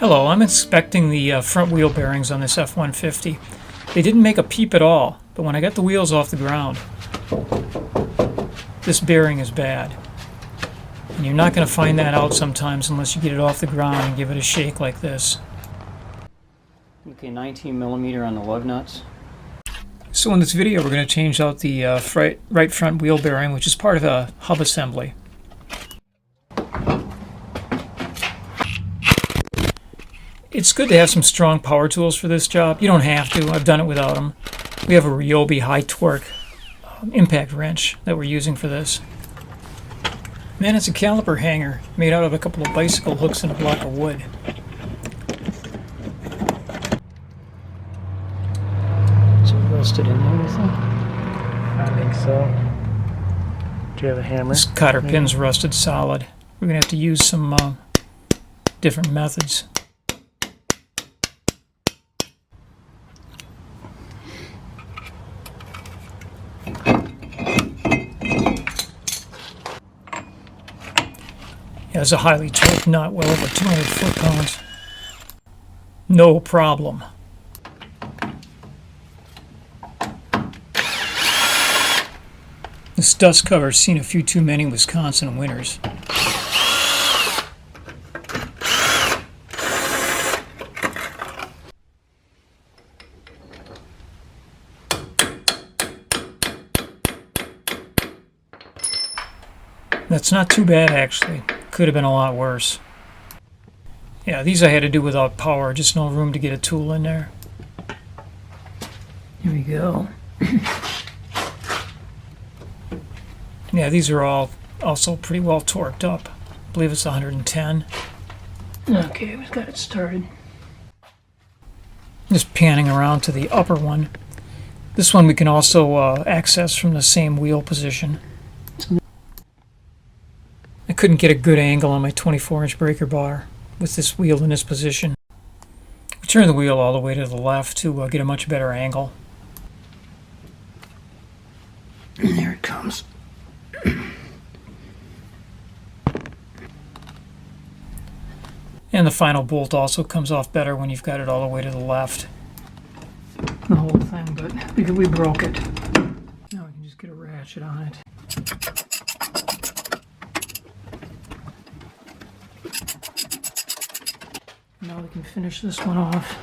Hello, I'm inspecting the front wheel bearings on this F-150. They didn't make a peep at all, but when I got the wheels off the ground, this bearing is bad. And you're not going to find that out sometimes unless you get it off the ground and give it a shake like this. Okay, 19 millimeter on the lug nuts. So in this video we're going to change out the right front wheel bearing, which is part of a hub assembly. It's good to have some strong power tools for this job. You don't have to. I've done it without them. We have a Ryobi high torque impact wrench that we're using for this. Then it's a caliper hanger made out of a couple of bicycle hooks and a block of wood. Is it rusted in there, you think? I think so. Do you have a hammer? This cotter pin's rusted solid. We're going to have to use some different methods. Yeah, it's a highly torqued nut, well over 200 foot-pounds. No problem. This dust cover's seen a few too many Wisconsin winters. That's not too bad, actually. Could have been a lot worse. Yeah, these I had to do without power, just no room to get a tool in there. Here we go. Yeah, these are all also pretty well torqued up. I believe it's 110. Okay, we've got it started. Just panning around to the upper one. This one we can also access from the same wheel position. I couldn't get a good angle on my 24-inch breaker bar with this wheel in this position. I turned the wheel all the way to the left to get a much better angle. And there it comes. And the final bolt also comes off better when you've got it all the way to the left. The whole thing, but we broke it. Now we can just get a ratchet on it. Now we can finish this one off.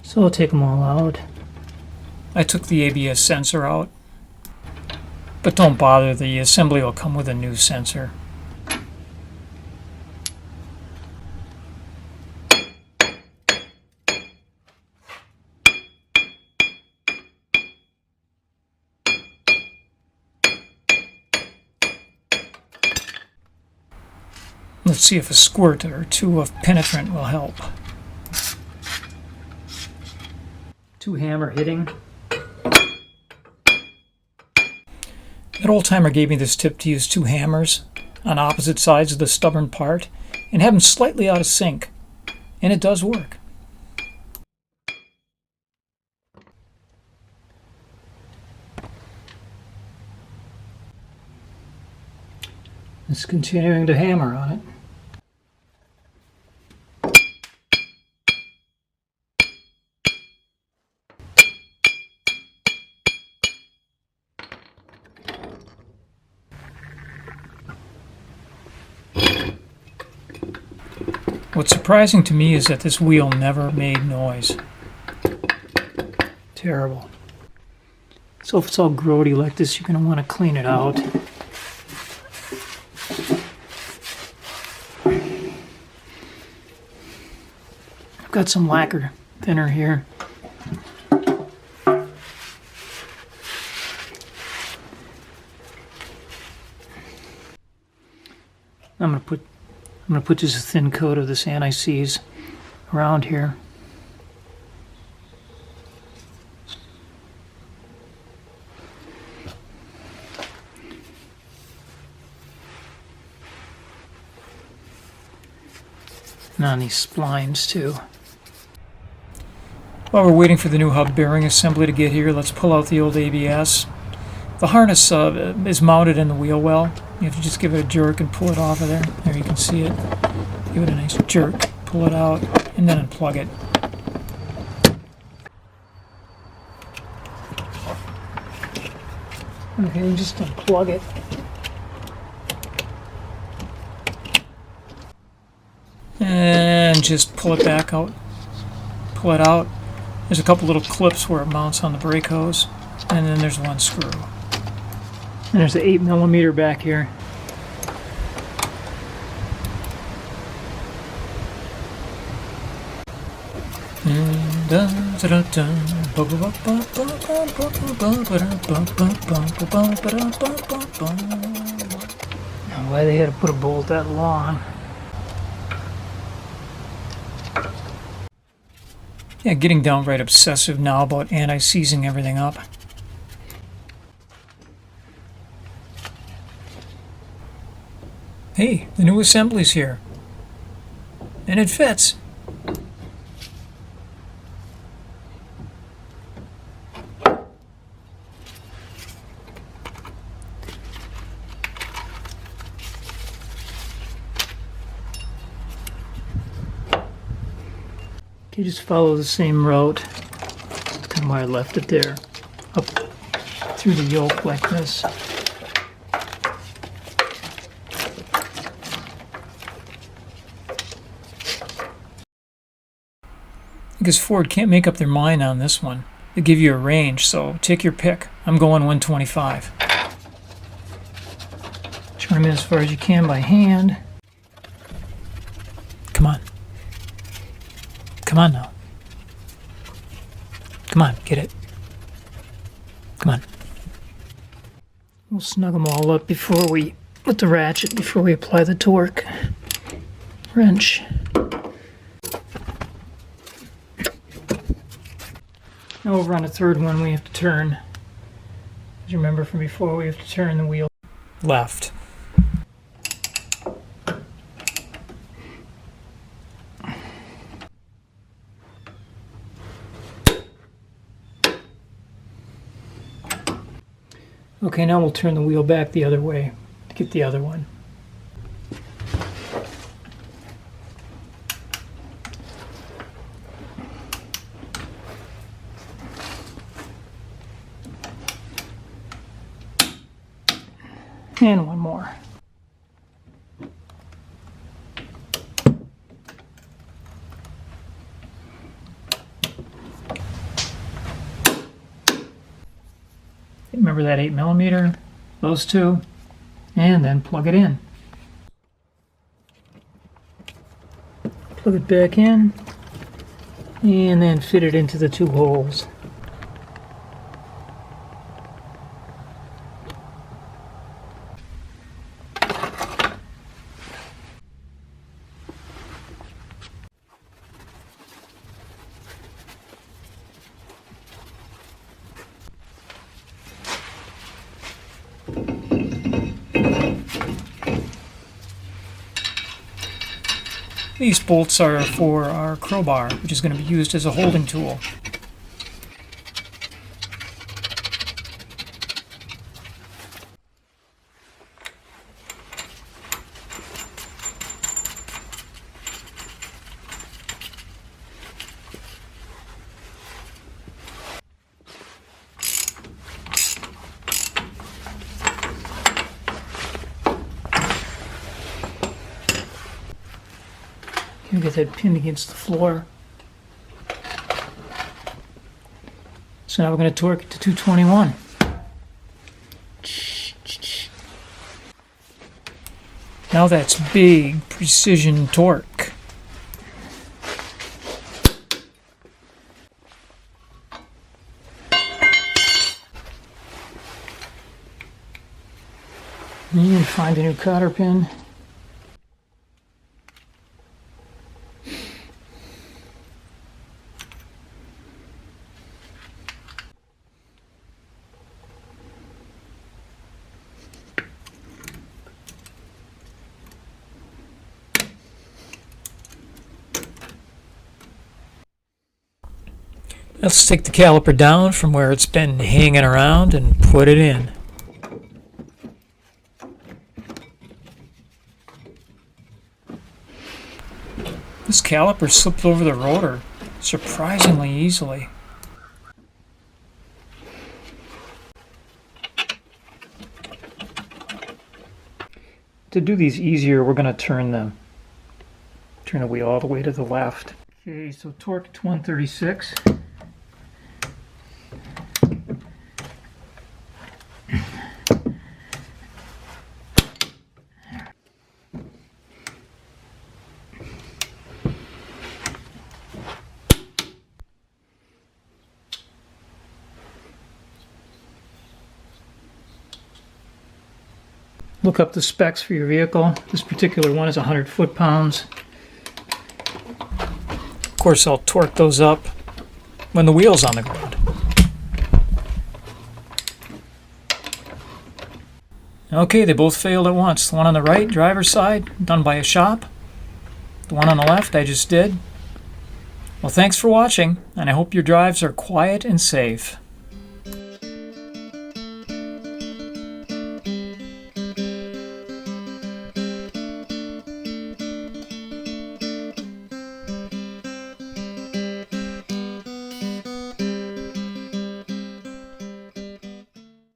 So I'll take them all out. I took the ABS sensor out, but don't bother, the assembly will come with a new sensor. Let's see if a squirt or two of penetrant will help. 2 hammer hitting. That old timer gave me this tip to use 2 hammers on opposite sides of the stubborn part and have them slightly out of sync. And it does work. It's continuing to hammer on it. What's surprising to me is that this wheel never made noise. Terrible. So if it's all grody like this, you're going to want to clean it out. I've got some lacquer thinner here. I'm going to put just a thin coat of this anti-seize around here. and on these splines too. While we're waiting for the new hub bearing assembly to get here, let's pull out the old ABS. The harness is mounted in the wheel well. You have to just give it a jerk and pull it off of there. There, you can see it. Give it a nice jerk, pull it out, and then unplug it. Okay, just unplug it. And just pull it back out. Pull it out. There's a couple little clips where it mounts on the brake hose, and then there's one screw. And there's the 8mm back here. Why they had to put a bolt that long? Yeah, getting downright obsessive now about anti-seizing everything up. Hey, the new assembly's here. And it fits. Okay, just follow the same route. That's kind of why I left it there. Up through the yoke like this. Because Ford can't make up their mind on this one. They give you a range, so take your pick. I'm going 125. Turn them in as far as you can by hand. Come on. Come on now. Come on, get it. Come on. We'll snug them all up before we, with the ratchet, before we apply the torque wrench. Now over on the third one we have to turn. As you remember from before, we have to turn the wheel left. Okay, now we'll turn the wheel back the other way to get the other one. And one more. Remember that 8mm, those two, and then plug it in. Plug it back in, and then fit it into the two holes. These bolts are for our crowbar, which is going to be used as a holding tool. You get that pinned against the floor. So now we're going to torque it to 221. Now that's big precision torque. And find a new cotter pin. Let's take the caliper down from where it's been hanging around and put it in. This caliper slipped over the rotor surprisingly easily. To do these easier, we're going to turn the wheel all the way to the left. Okay, so torque to 136. Look up the specs for your vehicle. This particular one is 100 foot-pounds. Of course, I'll torque those up when the wheel's on the ground. Okay, they both failed at once. The one on the right, driver's side, done by a shop. The one on the left, I just did. Well, thanks for watching, and I hope your drives are quiet and safe.